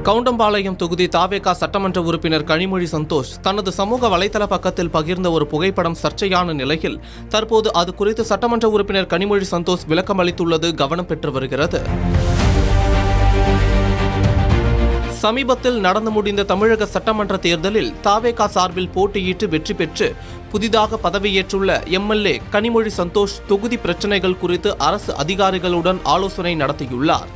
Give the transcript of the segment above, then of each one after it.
கவுண்டம்பாளையம் தொகுதி தாவேகா சட்டமன்ற உறுப்பினர் கனிமொழி சந்தோஷ் தனது சமூக வலைதள பக்கத்தில் பகிர்ந்த ஒரு புகைப்படம் சர்ச்சையான நிலையில் தற்போது அது குறித்து சட்டமன்ற உறுப்பினர் கனிமொழி சந்தோஷ் விளக்கம் அளித்துள்ளது கவனம் பெற்று வருகிறது. சமீபத்தில் நடந்து முடிந்த தமிழக சட்டமன்ற தேர்தலில் தாவேகா சார்பில் போட்டியிட்டு வெற்றி பெற்று புதிதாக பதவியேற்றுள்ள எம்எல்ஏ கனிமொழி சந்தோஷ் தொகுதி பிரச்சினைகள் குறித்து அரசு அதிகாரிகளுடன் ஆலோசனை நடத்தியுள்ளார்.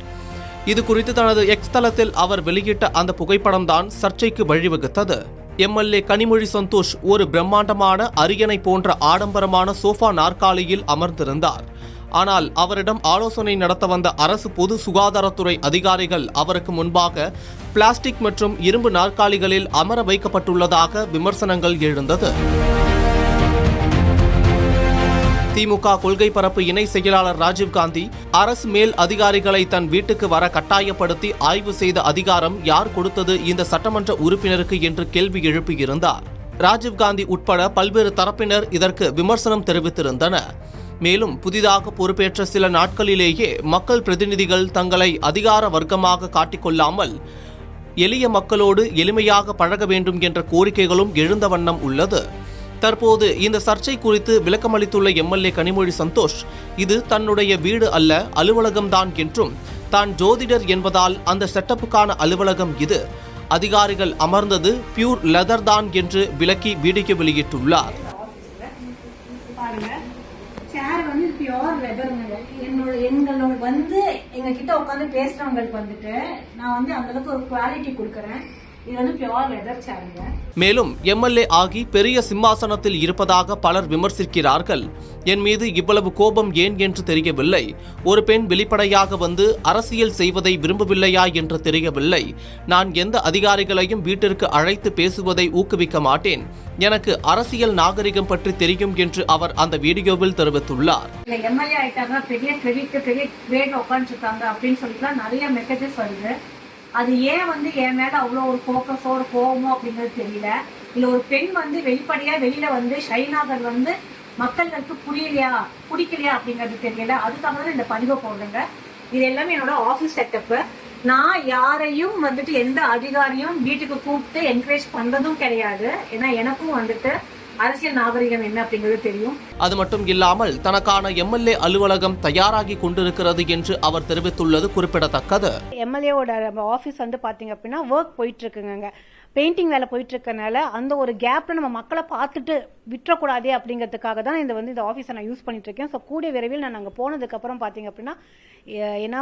இது குறித்து தனது எக்ஸ் தளத்தில் அவர் வெளியிட்ட அந்த புகைப்படம் தான் சர்ச்சைக்கு வழிவகுத்தது. எம்எல்ஏ கனிமொழி சந்தோஷ் ஒரு பிரம்மாண்டமான அரியணை போன்ற ஆடம்பரமான சோஃபா நாற்காலியில் அமர்ந்திருந்தார். ஆனால் அவரிடம் ஆலோசனை நடத்த வந்த அரசு பொது சுகாதாரத்துறை அதிகாரிகள் அவருக்கு முன்பாக பிளாஸ்டிக் மற்றும் இரும்பு நாற்காலிகளில் அமர வைக்கப்பட்டுள்ளதாக விமர்சனங்கள் எழுந்தது. திமுக கொள்கை பரப்பு இணை செயலாளர் ராஜீவ்காந்தி அரசு மேல் அதிகாரிகளை தன் வீட்டுக்கு வர கட்டாயப்படுத்தி ஆய்வு செய்த அதிகாரம் யார் கொடுத்தது இந்த சட்டமன்ற உறுப்பினருக்கு என்று கேள்வி எழுப்பியிருந்தார். ராஜீவ்காந்தி உட்பட பல்வேறு தரப்பினர் இதற்கு விமர்சனம் தெரிவித்திருந்தனர். மேலும் புதிதாக பொறுப்பேற்ற சில நாட்களிலேயே மக்கள் பிரதிநிதிகள் தங்களை அதிகார வர்க்கமாக காட்டிக்கொள்ளாமல் எளிய மக்களோடு எளிமையாக பழக வேண்டும் என்ற கோரிக்கைகளும் எழுந்த வண்ணம் உள்ளது. தற்போது இந்த சர்ச்சை குறித்து விளக்கமளித்துள்ள எம்எல்ஏ கனிமொழி சந்தோஷ், இது தன்னுடைய வீடு அல்ல, அலுவலகம்தான் என்றும் தான் ஜோதிடர் என்பதால் அந்த செட்டப்புக்கான அலுவலகம் இது, அதிகாரிகள் அமர்ந்தது பியூர் லெதர் தான் என்று விளக்கி வீடியோ வெளியிட்டுள்ளார். எங்களோட எங்க கிட்ட உட்காந்து பேசுறவங்களுக்கு வந்துட்டு நான் அந்த அளவுக்கு ஒரு குவாலிட்டி கொடுக்கறேன். மேலும் எம்எல்ஏ ஆகி பெரிய சிம்மாசனத்தில் இருப்பதாக பலர் விமர்சிக்கிறார்கள். என் மீது இவ்வளவு கோபம் ஏன் என்று தெரியவில்லை. ஒரு பெண் வெளிப்படையாக வந்து அரசியல் செய்வதை விரும்பவில்லையா என்று தெரியவில்லை. நான் எந்த அதிகாரிகளையும் வீட்டிற்கு அழைத்து பேசுவதை ஊக்குவிக்க மாட்டேன். எனக்கு அரசியல் நாகரிகம் பற்றி தெரியும் என்று அவர் அந்த வீடியோவில் தெரிவித்துள்ளார். எம்எல்ஏ ஆயிட்டாங்க, பெரிய கிரெடிட் உட்காந்துருக்காங்க அப்படின்னு சொல்லிட்டு நிறைய மெசேஜஸ் வருது. அது ஏன் என் மேல அவ்வளோ ஒரு ஃபோக்கஸோ ஒரு கோவமோ அப்படிங்கிறது தெரியல. இல்ல ஒரு பெண் வெளிப்படையா வெளியில ஷைனாகர் மக்களுக்கு பிடிக்கலையா அப்படிங்கிறது தெரியல. அதுக்காக தான் இந்த பதிவை போடுறேங்க. இது எல்லாமே என்னோட ஆஃபீஸ் செட்டப்பு. நான் யாரையும் எந்த அதிகாரியும் வீட்டுக்கு கூப்பிட்டு என்கரேஜ் பண்றதும் கிடையாது. ஏன்னா எனக்கும் அரசியல் நாகரிகம் என்ன அப்படிங்கிறது தெரியும். அது மட்டும் இல்லாமல் தனக்கான எம்எல்ஏ அலுவலகம் தயாராகி கொண்டிருக்கிறது என்று அவர் தெரிவித்துள்ளது குறிப்பிடத்தக்கது. எம்எல்ஏவோட ஆபீஸ் பாத்தீங்க அப்படின்னா ஒர்க் போயிட்டு இருக்குங்க, பெயிண்டிங் வேலை போயிட்டு இருக்கனால அந்த ஒரு கேப்ல நம்ம மக்களை பார்த்துட்டு விட்டுறக்கூடாதே அப்படிங்கிறதுக்காக தான் இந்த ஆஃபீஸை நான் யூஸ் பண்ணிட்டு இருக்கேன். ஸோ கூடிய விரைவில் நான் அங்கே போனதுக்கு அப்புறம் பாத்தீங்க அப்படின்னா ஏன்னா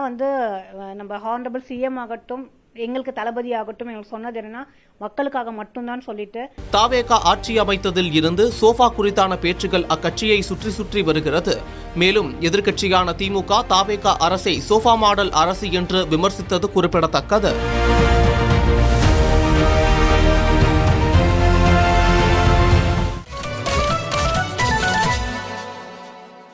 நம்ம ஹானரபிள் சிஎம் ஆகட்டும், எங்களுக்கு தளபதி ஆகட்டும், எங்களுக்கு சொன்னது என்னன்னா மக்களுக்காக மட்டும்தான் சொல்லிட்டு. தாவேகா ஆட்சி அமைத்ததில் இருந்து சோஃபா குறித்தான பேச்சுகள் அக்கட்சியை சுற்றி வருகிறது. மேலும் எதிர்க்கட்சியான திமுக தாவேகா அரசை சோஃபா மாடல் அரசு என்று விமர்சித்தது குறிப்பிடத்தக்கது.